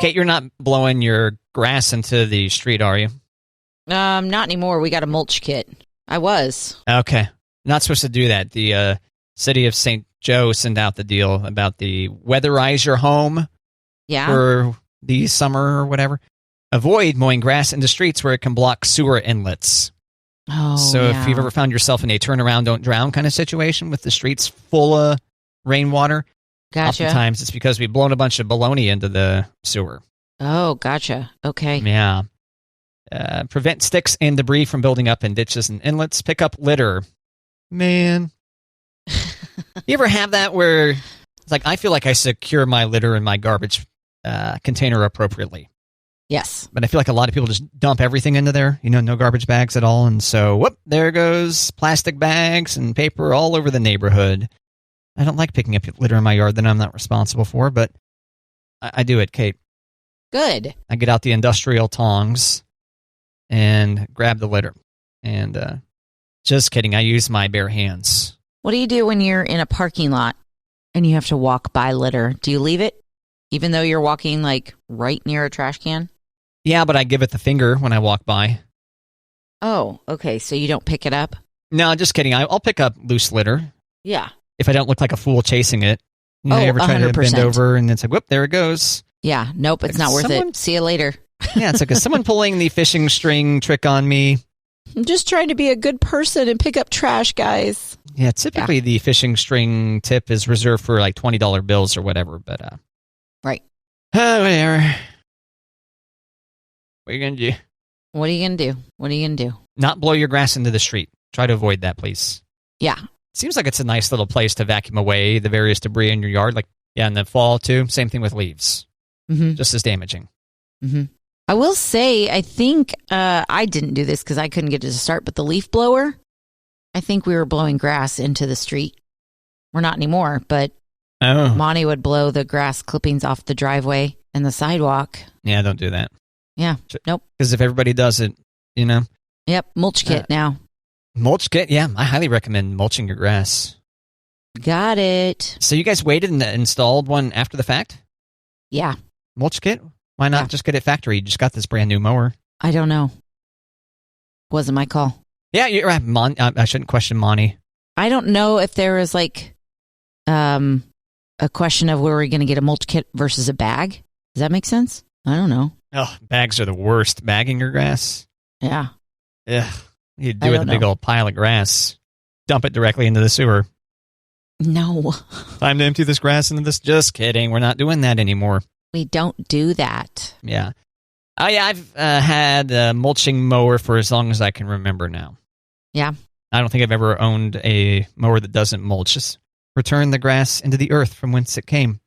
Kate, you're not blowing your grass into the street, are you? Not anymore. We got a mulch kit. I was. Okay. Not supposed to do that. The city of St. Joe sent out the deal about the weatherize your home for the summer or whatever. Avoid mowing grass in the streets where it can block sewer inlets. Oh, so if you've ever found yourself in a turn around, don't drown kind of situation with the streets full of rainwater, Gotcha. oftentimes it's because we've blown a bunch of baloney into the sewer. Oh, gotcha. Okay. Yeah. Prevent sticks and debris from building up in ditches and inlets. Pick up litter. Man. You ever have that where it's like, I feel like I secure my litter in my garbage container appropriately. Yes. But I feel like a lot of people just dump everything into there, no garbage bags at all. And so, whoop, there goes plastic bags and paper all over the neighborhood. I don't like picking up litter in my yard that I'm not responsible for, but I do it, Kate. Good. I get out the industrial tongs and grab the litter. And just kidding, I use my bare hands. What do you do when you're in a parking lot and you have to walk by litter? Do you leave it even though you're walking like right near a trash can? Yeah, but I give it the finger when I walk by. Oh, okay. So you don't pick it up? No, just kidding. I'll pick up loose litter. Yeah. If I don't look like a fool chasing it. You ever try 100%. to bend over and it's like, whoop, there it goes. Yeah. Nope, it's not worth it. See you later. Yeah, it's like, is someone pulling the fishing string trick on me? I'm just trying to be a good person and pick up trash, guys. Yeah, typically the fishing string tip is reserved for like $20 bills or whatever, but right. Whatever. What are you going to do? What are you going to do? What are you going to do? Not blow your grass into the street. Try to avoid that, please. Yeah. Seems like it's a nice little place to vacuum away the various debris in your yard. Like, yeah, in the fall, too. Same thing with leaves. Mm-hmm. Just as damaging. Mm-hmm. I will say, I think I didn't do this because I couldn't get it to start, but the leaf blower, I think we were blowing grass into the street. We're not anymore, but Monty would blow the grass clippings off the driveway and the sidewalk. Yeah, don't do that. Yeah, nope. Because if everybody does it, Yep, mulch kit now. Mulch kit, yeah. I highly recommend mulching your grass. Got it. So you guys waited and installed one after the fact? Yeah. Mulch kit? Why not just get it factory? You just got this brand new mower. I don't know. Wasn't my call. Yeah, you're right. I shouldn't question Monty. I don't know if there was like a question of where we're going to get a mulch kit versus a bag. Does that make sense? I don't know. Oh, bags are the worst. Bagging your grass? Yeah. Ugh. You do it with a big old pile of grass. Dump it directly into the sewer. No. Time to empty this grass into this. Just kidding. We're not doing that anymore. We don't do that. Yeah. Oh, yeah, I've had a mulching mower for as long as I can remember now. Yeah. I don't think I've ever owned a mower that doesn't mulch. Just return the grass into the earth from whence it came.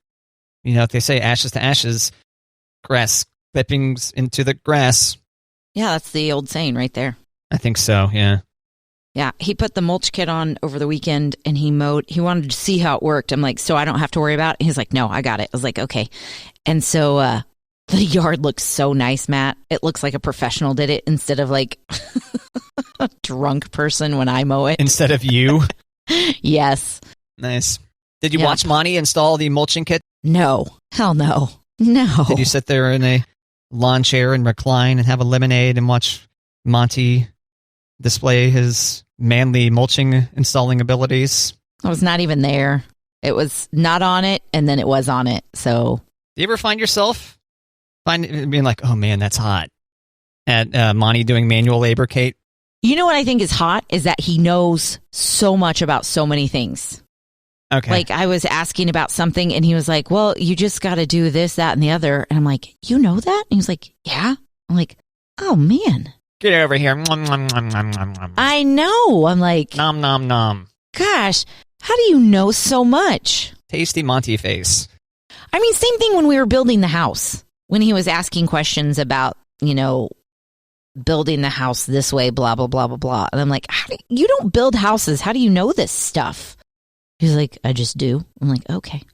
If they say ashes to ashes, grass clippings into the grass. Yeah, that's the old saying right there. I think so, yeah. Yeah, he put the mulch kit on over the weekend and he mowed. He wanted to see how it worked. I'm like, so I don't have to worry about it? He's like, no, I got it. I was like, okay. And so the yard looks so nice, Matt. It looks like a professional did it instead of like a drunk person when I mow it. Instead of you? Yes. Nice. Did you watch Monty install the mulching kit? No. Hell no. No. Did you sit there in a lawn chair and recline and have a lemonade and watch Monty display his manly mulching installing abilities? I was not even there. It was not on it, and then it was on it. So, do you ever find yourself being like, "Oh man, that's hot"? At Monty doing manual labor, Kate. You know what I think is hot is that he knows so much about so many things. Okay. Like I was asking about something, and he was like, "Well, you just got to do this, that, and the other." And I'm like, "You know that?" And he was like, "Yeah." I'm like, "Oh man." Get over here. Nom, nom, nom, nom, nom, nom. I know. I'm like, nom, nom, nom. Gosh, how do you know so much? Tasty Monty face. I mean, same thing when we were building the house. When he was asking questions about, building the house this way, blah, blah, blah, blah, blah. And I'm like, you don't build houses. How do you know this stuff? He's like, I just do. I'm like, okay.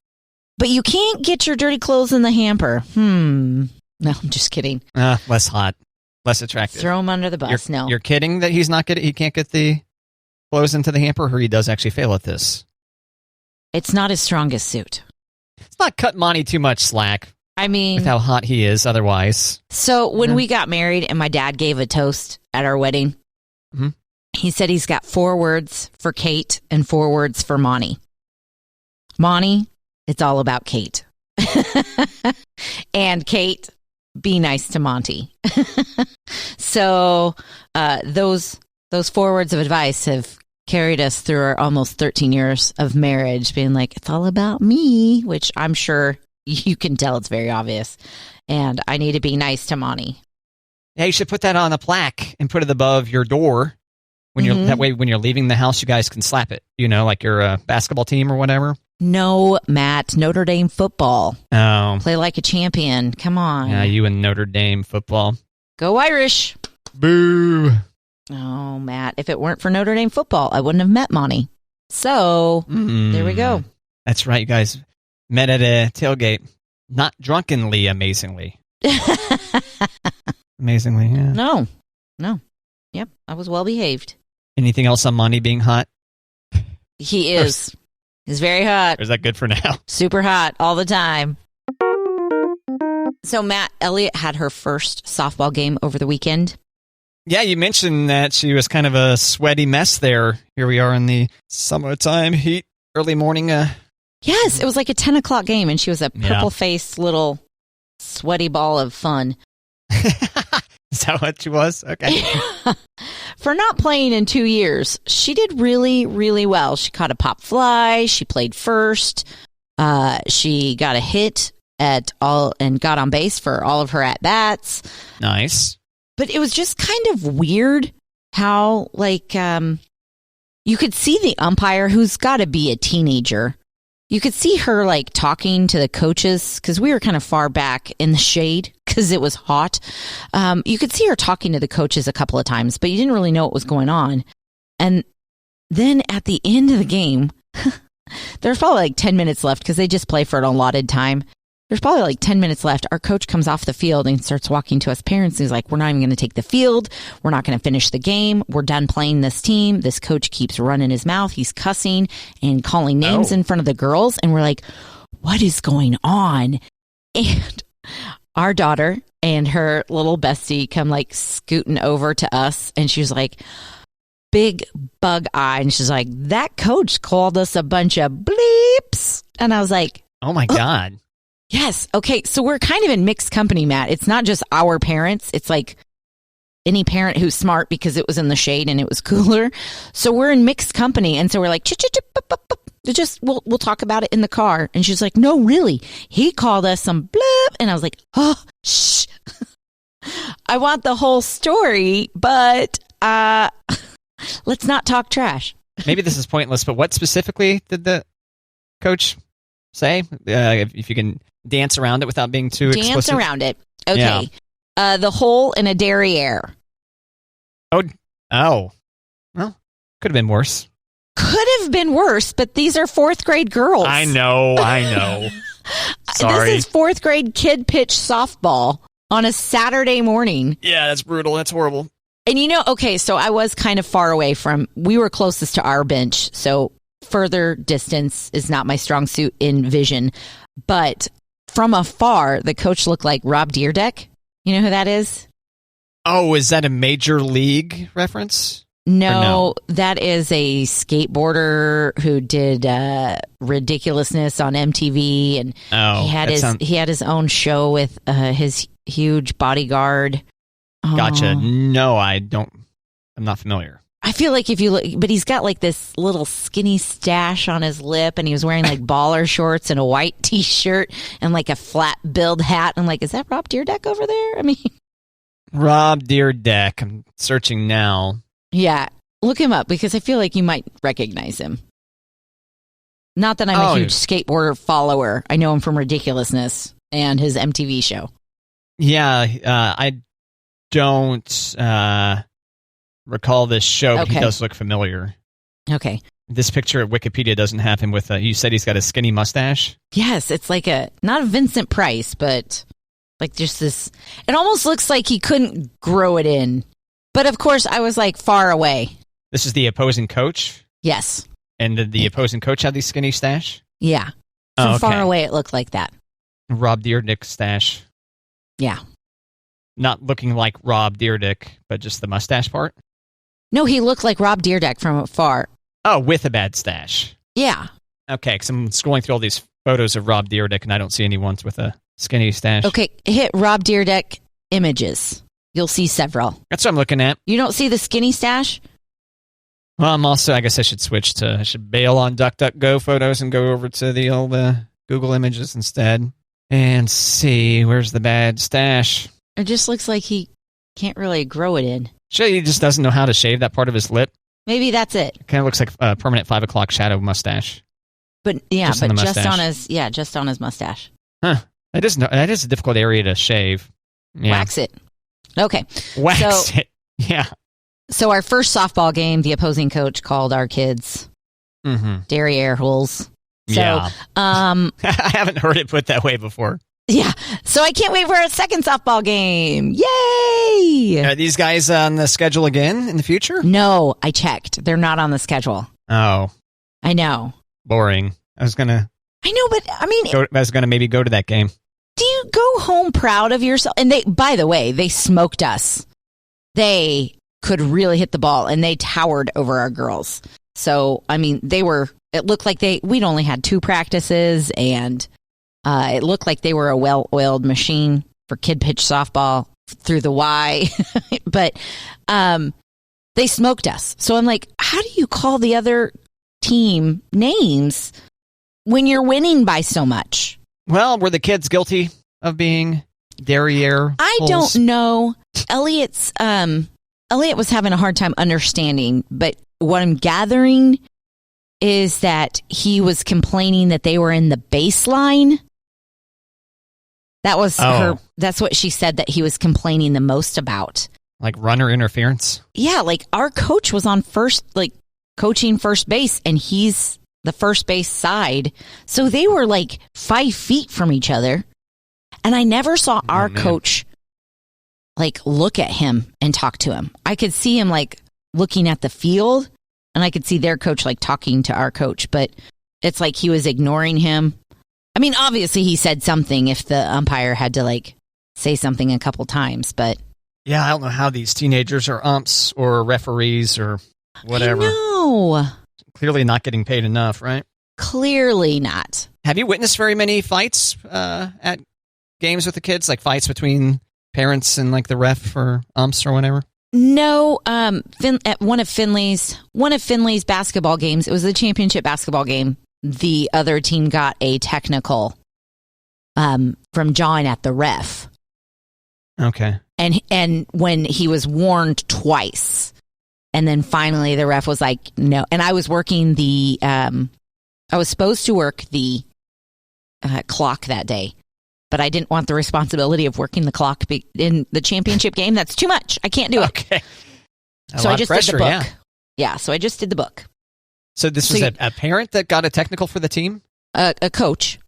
But you can't get your dirty clothes in the hamper. No, I'm just kidding. Less hot. Less attractive. Throw him under the bus. You're kidding that he can't get the clothes into the hamper, or he does actually fail at this? It's not his strongest suit. cut Monty too much slack I mean, with how hot he is otherwise. so when we got married and my dad gave a toast at our wedding, Mhm. he said he's got 4 words for Kate and 4 words for Monty. Monty, it's all about Kate. And Kate, be nice to Monty. So those 4 words of advice have carried us through our almost 13 years of marriage, being like, it's all about me, which I'm sure you can tell it's very obvious. And I need to be nice to Monty. Yeah, you should put that on a plaque and put it above your door. When you're that way, when you're leaving the house, you guys can slap it. Like your basketball team or whatever. No, Matt, Notre Dame football. Oh, Play like a champion. Come on. yeah, you and Notre Dame football. Go Irish. Boo. Oh, Matt, if it weren't for Notre Dame football, I wouldn't have met Monty. So there we go. That's right. You guys met at a tailgate. Not drunkenly, amazingly. Amazingly, yeah. No. Yep, I was well behaved. Anything else on Monty being hot? He is. He's very hot. Or is that good for now? Super hot all the time. So, Matt, Elliot had her first softball game over the weekend. Yeah, you mentioned that she was kind of a sweaty mess there. Here we are in the summertime heat, early morning. Yes, it was like a 10 o'clock game, and she was a purple-faced little sweaty ball of fun. Is that what she was? Okay. For not playing in 2 years, she did really, really well. She caught a pop fly. She played first. She got a hit at all and got on base for all of her at-bats. Nice. But it was just kind of weird how, you could see the umpire, who's got to be a teenager. You could see her, talking to the coaches, because we were kind of far back in the shade because it was hot. You could see her talking to the coaches a couple of times, but you didn't really know what was going on. And then at the end of the game, there's probably 10 minutes left because they just play for an allotted time. There's probably 10 minutes left. Our coach comes off the field and starts walking to us parents. And he's like, we're not even going to take the field. We're not going to finish the game. We're done playing this team. This coach keeps running his mouth. He's cussing and calling names in front of the girls. And we're like, what is going on? And our daughter and her little bestie come scooting over to us. And she was like, big bug eye. And she's like, that coach called us a bunch of bleeps. And I was like, oh my God. Yes. Okay. So we're kind of in mixed company, Matt. It's not just our parents. It's any parent who's smart because it was in the shade and it was cooler. So we're in mixed company. And so we're like, we'll talk about it in the car. And she's like, no, really. He called us some blip. And I was like, oh, shh. I want the whole story, but let's not talk trash. Maybe this is pointless, but what specifically did the coach say? If you can dance around it without being too explicit. Dance around it. Okay. Yeah. The hole in a derriere. Oh. Well, could have been worse. Could have been worse, but these are 4th grade girls. I know. Sorry. This is 4th grade kid pitch softball on a Saturday morning. Yeah, that's brutal. That's horrible. And okay, so I was kind of far away we were closest to our bench, so further distance is not my strong suit in vision. But from afar, the coach looked like Rob Dyrdek. You know who that is? Oh, is that a major league reference? No, that is a skateboarder who did Ridiculousness on MTV, and he had his own show with his huge bodyguard. Gotcha. No, I'm not familiar. I feel like if you look, but he's got this little skinny stash on his lip, and he was wearing baller shorts and a white T-shirt and a flat billed hat. I'm like, is that Rob Dyrdek over there? I mean, Rob Dyrdek. I'm searching now. Yeah, look him up because I feel like you might recognize him. Not that I'm a huge skateboarder follower. I know him from Ridiculousness and his MTV show. Yeah, I don't recall this show, but he does look familiar. Okay. This picture at Wikipedia doesn't have him with you said he's got a skinny mustache? Yes, it's not a Vincent Price, but just this, it almost looks like he couldn't grow it in. But of course, I was far away. This is the opposing coach? Yes. And did the opposing coach have the skinny stash? Yeah. From far away, it looked like that. Rob Dyrdek stash. Yeah. Not looking like Rob Dyrdek, but just the mustache part? No, he looked like Rob Dyrdek from afar. Oh, with a bad stash. Yeah. Okay, because I'm scrolling through all these photos of Rob Dyrdek, and I don't see any ones with a skinny stash. Okay, hit Rob Dyrdek images. You'll see several. That's what I'm looking at. You don't see the skinny stash? Well, I guess I should bail on DuckDuckGo photos and go over to the old Google Images instead and see where's the bad stash. It just looks like he can't really grow it in. Sure, he just doesn't know how to shave that part of his lip. Maybe that's it. Kind of looks like a permanent 5 o'clock shadow mustache. But yeah, just on his mustache. Huh. That is a difficult area to shave. Yeah. Wax it. Okay. Wax it. Yeah. So our first softball game, the opposing coach called our kids derriere holes. So, yeah. I haven't heard it put that way before. Yeah. So I can't wait for a second softball game. Yay! Are these guys on the schedule again in the future? No, I checked. They're not on the schedule. Oh. I know. Boring. I was going to maybe go to that game. Do you go home proud of yourself? And by the way, they smoked us. They could really hit the ball, and they towered over our girls. So, I mean, it looked like we'd only had 2 practices, and it looked like they were a well-oiled machine for kid pitch softball through the Y. But they smoked us. So I'm like, how do you call the other team names when you're winning by so much? Well, were the kids guilty of being derriere I holes? don't know. Elliot was having a hard time understanding, but what I'm gathering is that he was complaining that they were in the baseline. That was that's what she said that he was complaining the most about. Like runner interference? Yeah, like our coach was on coaching first base, and he's the first base side. So they were like 5 feet from each other. And I never saw our coach look at him and talk to him. I could see him looking at the field, and I could see their coach talking to our coach, but it's like he was ignoring him. I mean, obviously he said something if the umpire had to say something a couple times, but yeah, I don't know how these teenagers are umps or referees or whatever. No. Clearly not getting paid enough, right? Clearly not. Have you witnessed very many fights at games with the kids, like fights between parents and the ref or umps or whatever? No, at one of Finley's basketball games, it was the championship basketball game. The other team got a technical from John at the ref. Okay. And when he was warned twice, and then finally the ref was like, no. And I was working I was supposed to work the clock that day, but I didn't want the responsibility of working the clock in the championship game. That's too much. I can't do it. Okay. So I just did the book. Yeah, so I just did the book. So this was a parent that got a technical for the team? A coach.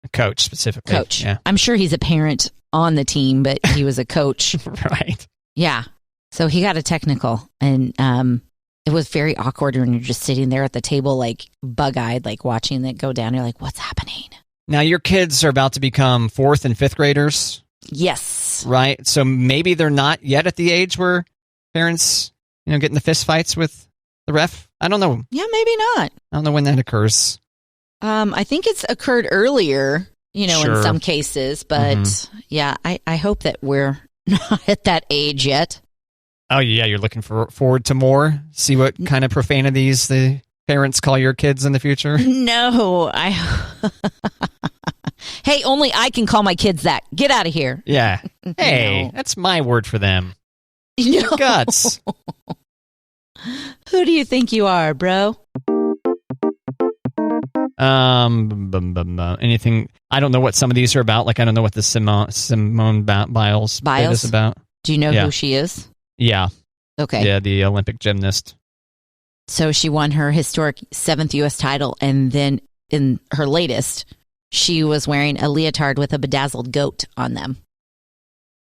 A coach, specifically. Coach. Yeah. I'm sure he's a parent on the team, but he was a coach. Right. Yeah. So he got a technical, and it was very awkward when you're just sitting there at the table, bug-eyed, watching it go down. You're like, what's happening? Now, your kids are about to become 4th and 5th graders. Yes. Right? So maybe they're not yet at the age where parents, get in the fist fights with the ref. I don't know. Yeah, maybe not. I don't know when that occurs. I think it's occurred earlier, Sure. in some cases. But, yeah, I hope that we're not at that age yet. Oh, yeah, you're looking forward to more? See what kind of profanities the parents call your kids in the future? No, Hey, only I can call my kids that. Get out of here. Yeah. Hey, No. That's my word for them. No. Guts. Who do you think you are, bro? Anything? I don't know what some of these are about. I don't know what the Simone Biles bit is about. Do you know who she is? Yeah. Okay. Yeah, the Olympic gymnast. So she won her historic 7th U.S. title, and then in her latest, she was wearing a leotard with a bedazzled goat on them.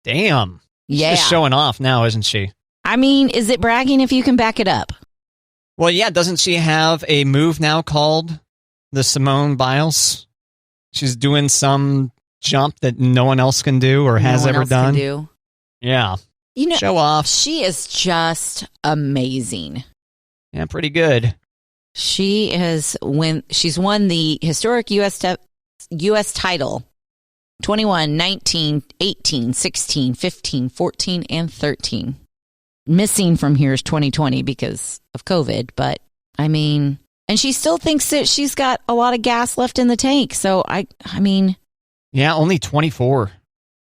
Damn. Yeah. She's just showing off now, isn't she? I mean, is it bragging if you can back it up? Well, yeah. Doesn't she have a move now called the Simone Biles She's doing some jump that no one else can do or has ever done. Yeah. Show off. She is just amazing. Yeah, pretty good. She's won the historic U.S. title 21, 19, 18, 16, 15, 14, and 13. Missing from here is 2020 because of COVID, but I mean, and she still thinks that she's got a lot of gas left in the tank. So I mean. Yeah, only 24.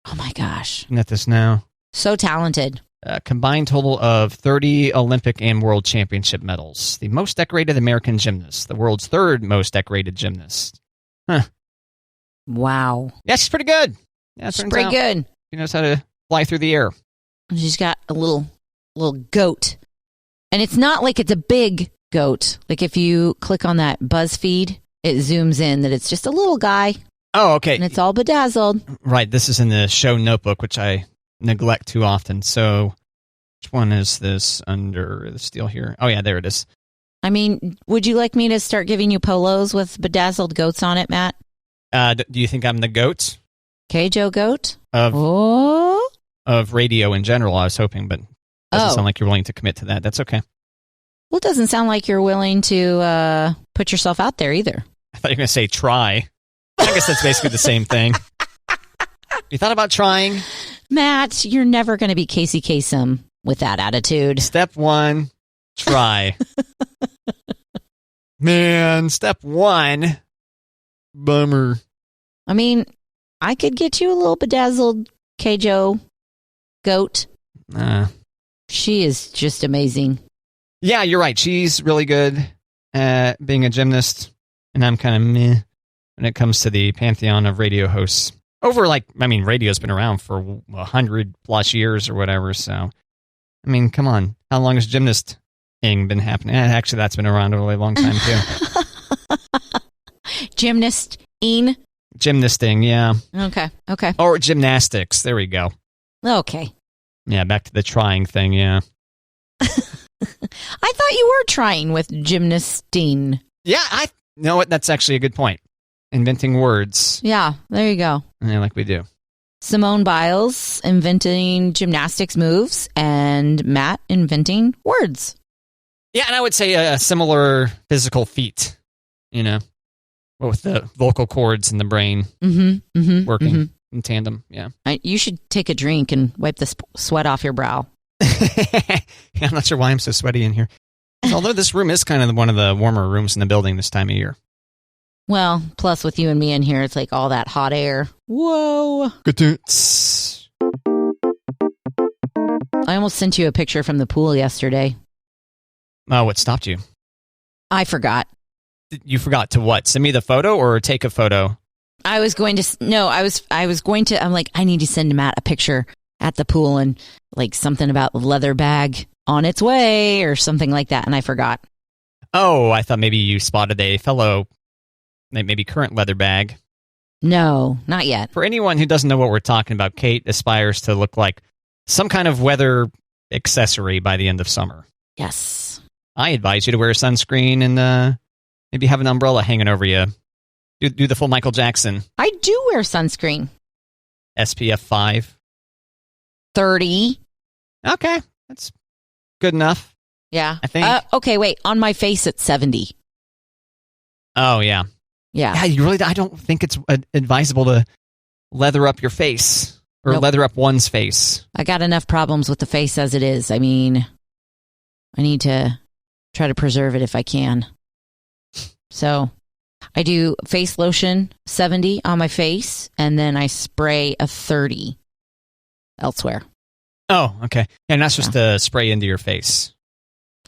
Oh my gosh. Looking at this now. So talented. A combined total of 30 Olympic and World Championship medals. The most decorated American gymnast. The world's third most decorated gymnast. Huh. Wow. Yeah, she's pretty good. Yeah, she's pretty good. She knows how to fly through the air. She's got a little goat. And it's not like it's a big goat. Like if you click on that BuzzFeed, it zooms in that it's just a little guy. Oh, okay. And it's all bedazzled. Right. This is in the show notebook, which I neglect too often. So which one is this under the steel here? Oh, yeah, there it is. I mean, would you like me to start giving you polos with bedazzled goats on it, Matt? Do you think I'm the goat? Joe Goat? Of radio in general, I was hoping, but doesn't sound like you're willing to commit to that. That's okay. Well, it doesn't sound like you're willing to put yourself out there either. I thought you were going to say try. I guess that's basically the same thing. You thought about trying? Matt, you're never going to be Casey Kasem with that attitude. Step 1, try. Man, step 1, bummer. I mean, I could get you a little bedazzled Joe Goat. She is just amazing. Yeah, you're right. She's really good at being a gymnast, and I'm kind of meh when it comes to the pantheon of radio hosts. Radio's been around for 100+ years or whatever, so, I mean, come on. How long has gymnasting been happening? Actually, that's been around a really long time, too. Gymnasting, yeah. Okay. Or gymnastics. There we go. Okay. Yeah, back to the trying thing, yeah. I thought you were trying with gymnasting. Yeah, you know what? That's actually a good point. Inventing words. Yeah, there you go. Yeah, like we do. Simone Biles inventing gymnastics moves and Matt inventing words. Yeah, and I would say a similar physical feat, with the vocal cords and the brain working in tandem. Yeah. You should take a drink and wipe the sweat off your brow. Yeah, I'm not sure why I'm so sweaty in here. Although this room is kind of one of the warmer rooms in the building this time of year. Well, plus with you and me in here, it's like all that hot air. Whoa. Good. I almost sent you a picture from the pool yesterday. Oh, what stopped you? I forgot. You forgot to what? Send me the photo or take a photo? I was going to, I'm like, I need to send Matt a picture at the pool and like something about the leather bag on its way or something like that. And I forgot. Oh, I thought maybe you spotted a fellow, maybe current leather bag. No, not yet. For anyone who doesn't know what we're talking about, Kate aspires to look like some kind of weather accessory by the end of summer. Yes. I advise you to wear sunscreen and maybe have an umbrella hanging over you. Do the full Michael Jackson. I do wear sunscreen. SPF 5. 30. Okay, that's good enough. Yeah. I think. Okay, wait. On my face, it's 70. Oh, yeah. Yeah. Yeah, I don't think it's advisable to leather up your face or Nope. leather up one's face. I got enough problems with the face as it is. I mean, I need to try to preserve it if I can. So I do face lotion 70 on my face, and then I spray a 30 elsewhere. Oh, okay. Yeah, not supposed to spray into your face.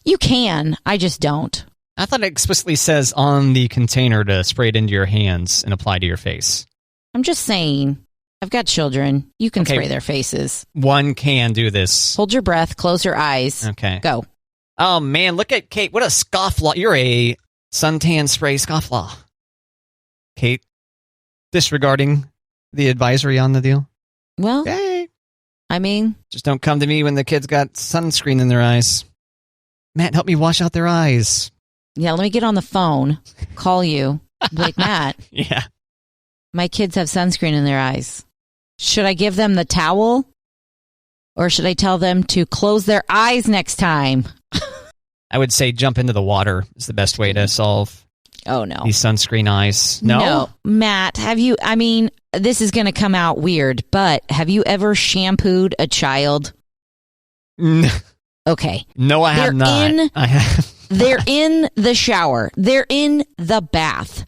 You can. I just don't. I thought it explicitly says on the container to spray it into your hands and apply to your face. I'm just saying. I've got children. You can spray their faces. One can do this. Hold your breath. Close your eyes. Okay. Go. Oh, man. Look at Kate. What a scofflaw. You're a suntan spray scofflaw. Kate, disregarding the advisory on the deal? Well, okay. I mean, just don't come to me when the kids got sunscreen in their eyes. Matt, help me wash out their eyes. Yeah, let me get on the phone, call you, be like, Matt. Yeah. My kids have sunscreen in their eyes. Should I give them the towel? Or should I tell them to close their eyes next time? I would say jump into the water is the best way to solve these sunscreen eyes. No, Matt, this is going to come out weird, but have you ever shampooed a child? Okay. No, I have not. They're in the shower. They're in the bath.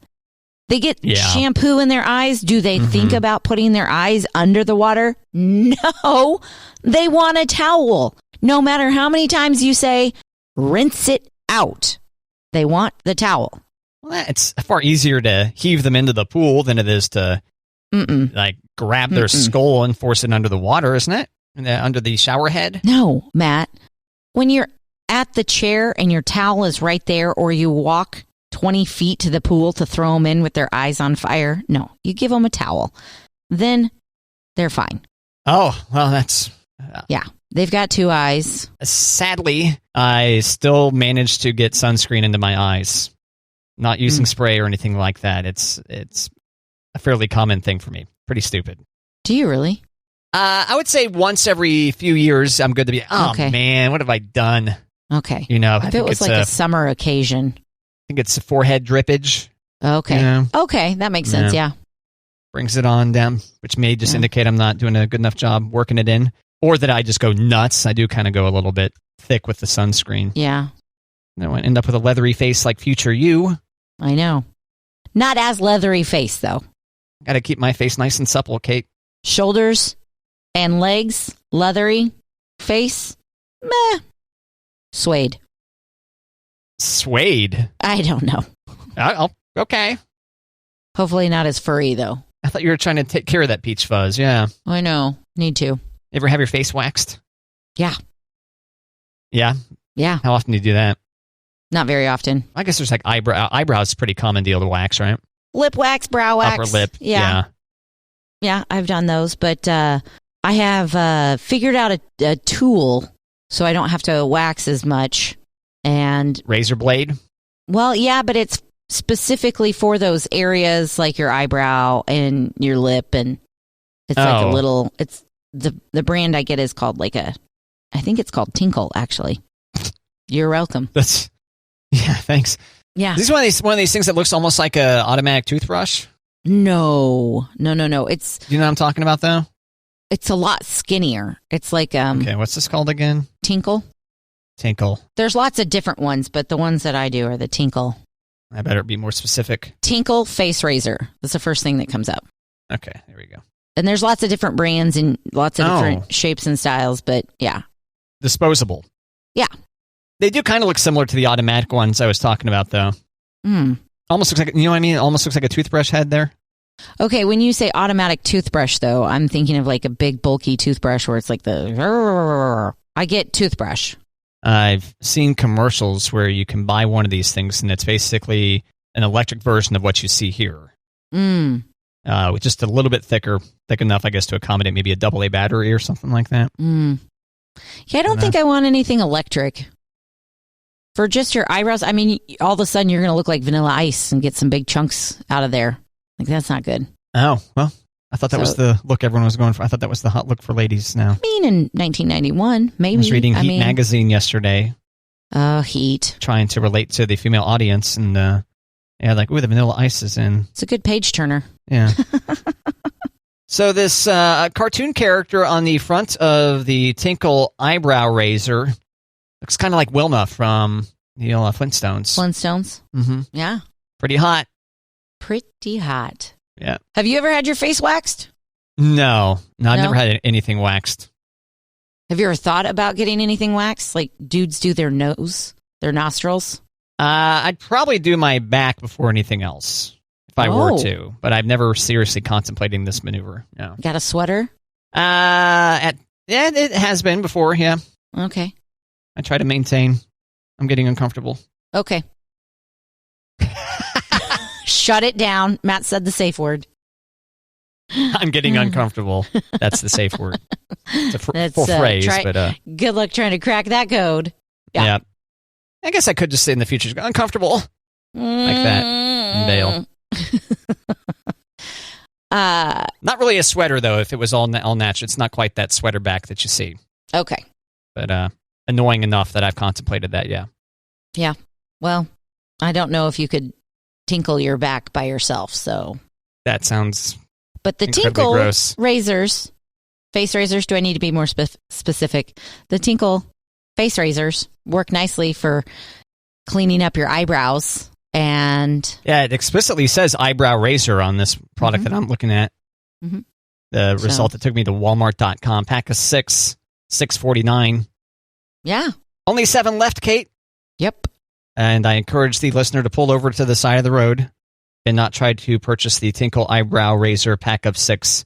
They get shampoo in their eyes. Do they think about putting their eyes under the water? No. They want a towel. No matter how many times you say, rinse it out, they want the towel. Well, it's far easier to heave them into the pool than it is to grab their skull and force it under the water, isn't it? Under the shower head? No, Matt. When you're at the chair and your towel is right there, or you walk 20 feet to the pool to throw them in with their eyes on fire, no, you give them a towel. Then they're fine. Oh, well, that's... yeah, they've got two eyes. Sadly, I still managed to get sunscreen into my eyes. Not using spray or anything like that. It's a fairly common thing for me. Pretty stupid. Do you really? I would say once every few years, I'm good to be, man, what have I done? Okay. I think it was like a summer occasion. I think it's a forehead drippage. Okay. Okay, that makes sense, yeah. Brings it on down, which may just indicate I'm not doing a good enough job working it in. Or that I just go nuts. I do kind of go a little bit thick with the sunscreen. Yeah. I want to end up with a leathery face like future you. I know. Not as leathery face, though. Got to keep my face nice and supple, Kate. Shoulders and legs, leathery. Face, meh. Suede. Suede? I don't know. Okay. Hopefully not as furry, though. I thought you were trying to take care of that peach fuzz, yeah. I know. Need to. Ever have your face waxed? Yeah. Yeah? Yeah. How often do you do that? Not very often. I guess there's like eyebrows is a pretty common deal to wax, right? Lip wax, brow wax. Upper lip. Yeah. Yeah, I've done those, but I have figured out a tool so I don't have to wax as much. And razor blade? Well, yeah, but it's specifically for those areas like your eyebrow and your lip, and it's like a little, it's the brand I get is called I think it's called Tinkle, actually. You're welcome. Yeah, thanks. Yeah. This is one of these things that looks almost like a automatic toothbrush. No. It's. Do you know what I'm talking about, though? It's a lot skinnier. It's like Okay, what's this called again? Tinkle. There's lots of different ones, but the ones that I do are the Tinkle. I better be more specific. Tinkle face razor. That's the first thing that comes up. Okay, there we go. And there's lots of different brands and lots of different shapes and styles, but yeah. Disposable. Yeah. They do kind of look similar to the automatic ones I was talking about, though. Almost looks like, you know what I mean? Almost looks like a toothbrush head there. Okay, when you say automatic toothbrush, though, I'm thinking of like a big, bulky toothbrush where it's like I get toothbrush. I've seen commercials where you can buy one of these things, and it's basically an electric version of what you see here. With just a little bit thick enough, I guess, to accommodate maybe a AA battery or something like that. Yeah, I don't think I want anything electric. For just your eyebrows, I mean, all of a sudden you're going to look like Vanilla Ice and get some big chunks out of there. Like, that's not good. Oh, well, I thought that was the look everyone was going for. I thought that was the hot look for ladies now. I mean, in 1991, maybe. I was reading Heat magazine yesterday. Heat. Trying to relate to the female audience, and like, ooh, the Vanilla Ice is in. It's a good page turner. Yeah. So this cartoon character on the front of the Tinkle eyebrow razor looks kind of like Wilma from the Flintstones. Flintstones? Mm-hmm. Yeah. Pretty hot. Pretty hot. Yeah. Have you ever had your face waxed? No, I've never had anything waxed. Have you ever thought about getting anything waxed? Like dudes do their nose, their nostrils? I'd probably do my back before anything else if I were to, but I've never seriously contemplating this maneuver. No. Got a sweater? Yeah, it has been before, yeah. Okay. I try to maintain. I'm getting uncomfortable. Okay. Shut it down. Matt said the safe word. I'm getting uncomfortable. That's the safe word. It's a full phrase, but good luck trying to crack that code. Yeah. I guess I could just say in the future, uncomfortable like that and bail. Not really a sweater, though, if it was all natural. It's not quite that sweater back that you see. Okay. But annoying enough that I've contemplated that, yeah. Yeah. Well, I don't know if you could tinkle your back by yourself, so. That sounds But the incredibly Tinkle gross. razors, face razors, do I need to be more specific? The Tinkle face razors work nicely for cleaning up your eyebrows. And yeah, it explicitly says eyebrow razor on this product that I'm looking at. Mm-hmm. The result that took me to Walmart.com. Pack of six, $6.49. Yeah. Only 7 left, Kate. Yep. And I encourage the listener to pull over to the side of the road and not try to purchase the Tinkle Eyebrow Razor Pack of 6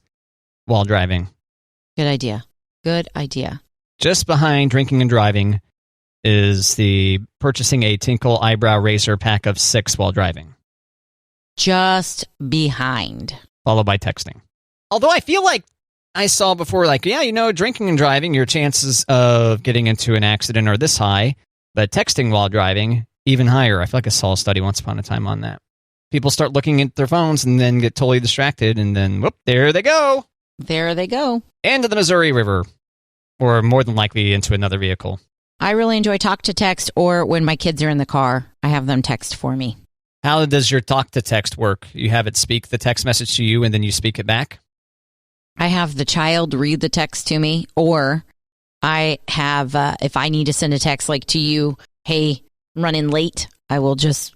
while driving. Good idea. Good idea. Just behind drinking and driving is the purchasing a Tinkle Eyebrow Razor Pack of 6 while driving. Just behind. Followed by texting. Although I feel like I saw before, like, yeah, drinking and driving, your chances of getting into an accident are this high, but texting while driving, even higher. I feel like I saw a study once upon a time on that. People start looking at their phones and then get totally distracted, and then, whoop, there they go. There they go. Into the Missouri River, or more than likely into another vehicle. I really enjoy talk to text, or when my kids are in the car, I have them text for me. How does your talk to text work? You have it speak the text message to you, and then you speak it back? I have the child read the text to me, or I have, if I need to send a text like to you, hey, I'm running late, I will just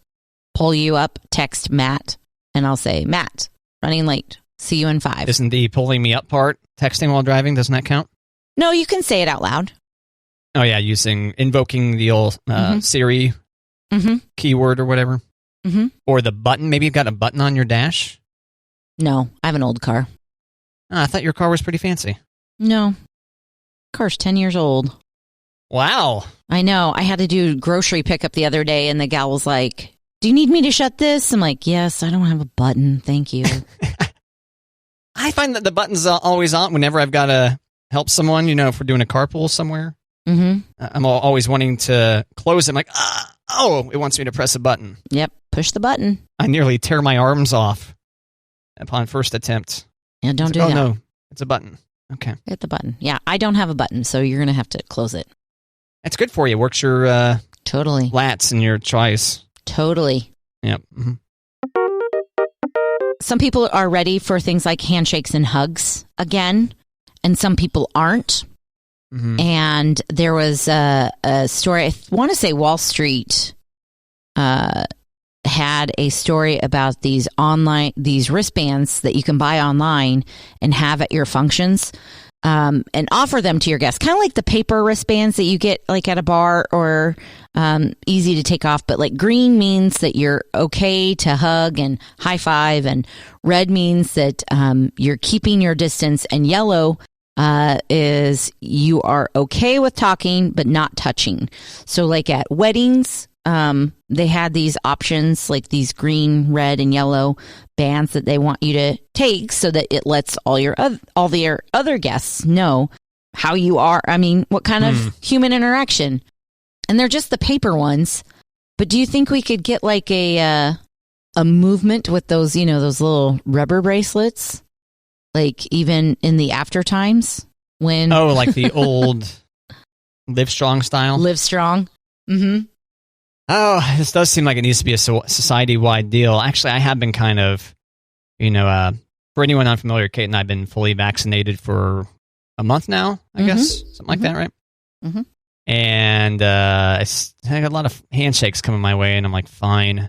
pull you up, text Matt, and I'll say, Matt, running late, see you in 5. Isn't the pulling me up part texting while driving? Doesn't that count? No, you can say it out loud. Oh, yeah, invoking the old Siri keyword or whatever. Mm-hmm. Or the button. Maybe you've got a button on your dash? No, I have an old car. Oh, I thought your car was pretty fancy. No. Car's 10 years old. Wow. I know. I had to do grocery pickup the other day, and the gal was like, do you need me to shut this? I'm like, yes, I don't have a button. Thank you. I find that the button's always on whenever I've got to help someone, if we're doing a carpool somewhere. Mm-hmm. I'm always wanting to close it. I'm like, it wants me to press a button. Yep, push the button. I nearly tear my arms off upon first attempt. Yeah, don't do that. Oh, no, it's a button. Okay. Hit the button. Yeah, I don't have a button, so you're going to have to close it. That's good for you. Works your totally lats and your tries. Totally. Yep. Mm-hmm. Some people are ready for things like handshakes and hugs again, and some people aren't. Mm-hmm. And there was a story, I want to say Wall Street had a story about these wristbands that you can buy online and have at your functions, and offer them to your guests, kind of like the paper wristbands that you get like at a bar, or easy to take off. But like green means that you're okay to hug and high five, and red means that you're keeping your distance, and yellow is you are okay with talking but not touching. So like at weddings, they had these options, like these green, red, and yellow bands that they want you to take, so that it lets all your other guests know how you are. I mean, what kind of human interaction. And they're just the paper ones. But do you think we could get like a movement with those, those little rubber bracelets? Like even in the after times when... Oh, like the old Live Strong style? Live Strong. Mm-hmm. Oh, this does seem like it needs to be a society-wide deal. Actually, I have been kind of, for anyone unfamiliar, Kate and I have been fully vaccinated for a month now, I guess. Something like that, right? Mm-hmm. And I got a lot of handshakes coming my way, and I'm like, fine.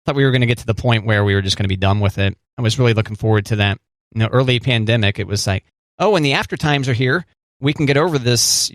Thought we were going to get to the point where we were just going to be done with it. I was really looking forward to that. Early pandemic, it was like, when the after times are here, we can get over this,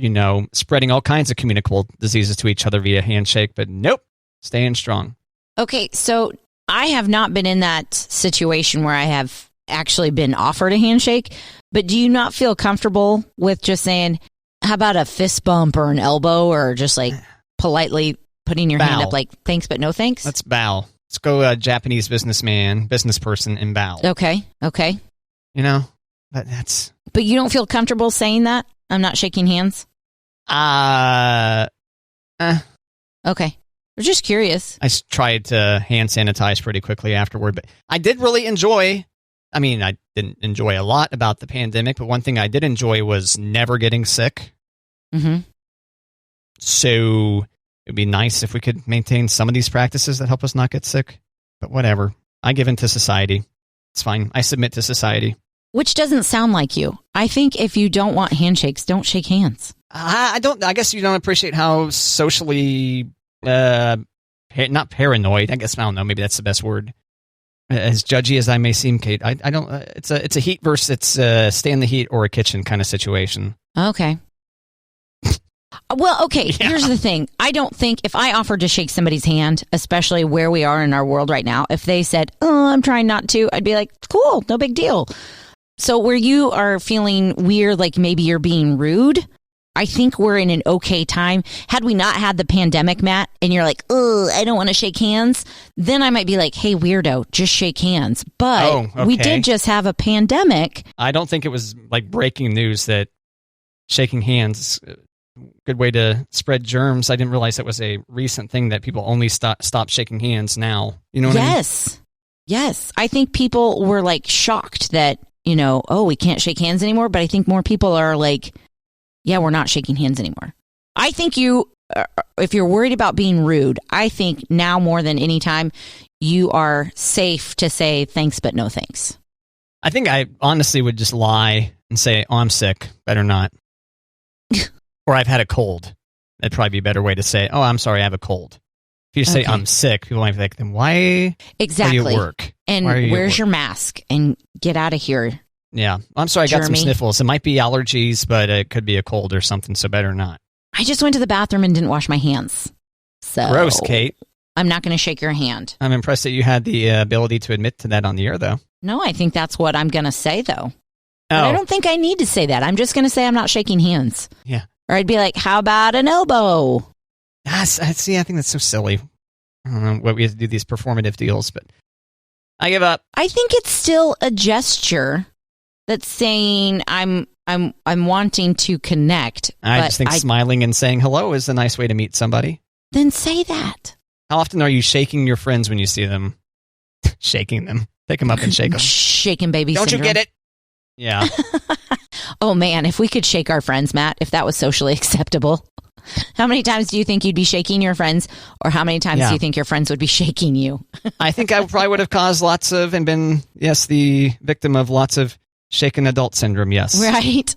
spreading all kinds of communicable diseases to each other via handshake. But nope, staying strong. Okay, so I have not been in that situation where I have actually been offered a handshake. But do you not feel comfortable with just saying, how about a fist bump or an elbow, or just like politely putting your hand up like, thanks, but no thanks? Let's bow. Let's go Japanese business person, and bow. Okay. But that's... But you don't feel comfortable saying that? I'm not shaking hands? Okay. We're just curious. I tried to hand sanitize pretty quickly afterward, but I did really enjoy I mean, I didn't enjoy a lot about the pandemic, but one thing I did enjoy was never getting sick. Mm-hmm. So it'd be nice if we could maintain some of these practices that help us not get sick. But whatever. I give in to society. It's fine. I submit to society. Which doesn't sound like you. I think if you don't want handshakes, don't shake hands. I guess you don't appreciate how socially, not paranoid. I guess, I don't know. Maybe that's the best word. As judgy as I may seem, Kate, I don't. It's a heat versus stay in the heat or a kitchen kind of situation. Okay. Well, okay, Yeah. Here's the thing. I don't think if I offered to shake somebody's hand, especially where we are in our world right now, if they said, "Oh, I'm trying not to," I'd be like, "Cool, no big deal." So where you are feeling weird, like maybe you're being rude, I think we're in an okay time. Had we not had the pandemic, Matt, and you're like, "Oh, I don't want to shake hands," then I might be like, "Hey, weirdo, just shake hands." But we did just have a pandemic. I don't think it was like breaking news that shaking hands is a good way to spread germs. I didn't realize that was a recent thing that people only stop shaking hands now. You know what I mean? Yes. I think people were like shocked that, oh, we can't shake hands anymore. But I think more people are like, yeah, we're not shaking hands anymore. I think if you're worried about being rude, I think now more than any time, you are safe to say thanks, but no thanks. I think I honestly would just lie and say, "Oh, I'm sick. Better not." Or I've had a cold. That'd probably be a better way to say, "Oh, I'm sorry, I have a cold." If you say, "I'm sick," people might be like, "Then why exactly. are you at work? And where's your mask? And get out of here." Yeah. I'm sorry, I got some sniffles. It might be allergies, but it could be a cold or something, so better not. I just went to the bathroom and didn't wash my hands. So gross, Kate. I'm not going to shake your hand. I'm impressed that you had the ability to admit to that on the air, though. No, I think that's what I'm going to say, though. But I don't think I need to say that. I'm just going to say I'm not shaking hands. Yeah. Or I'd be like, how about an elbow? See, I think that's so silly. I don't know what we have to do these performative deals, but I give up. I think it's still a gesture that's saying I'm wanting to connect. I just think smiling and saying hello is a nice way to meet somebody. Then say that. How often are you shaking your friends when you see them? Shaking them. Pick them up and shake them. Shaking baby Don't syndrome. You get it? Yeah. Oh, man, if we could shake our friends, Matt, if that was socially acceptable. How many times do you think you'd be shaking your friends? Or how many times do you think your friends would be shaking you? I think I probably would have caused lots of and been, the victim of lots of shaken adult syndrome, yes. Right.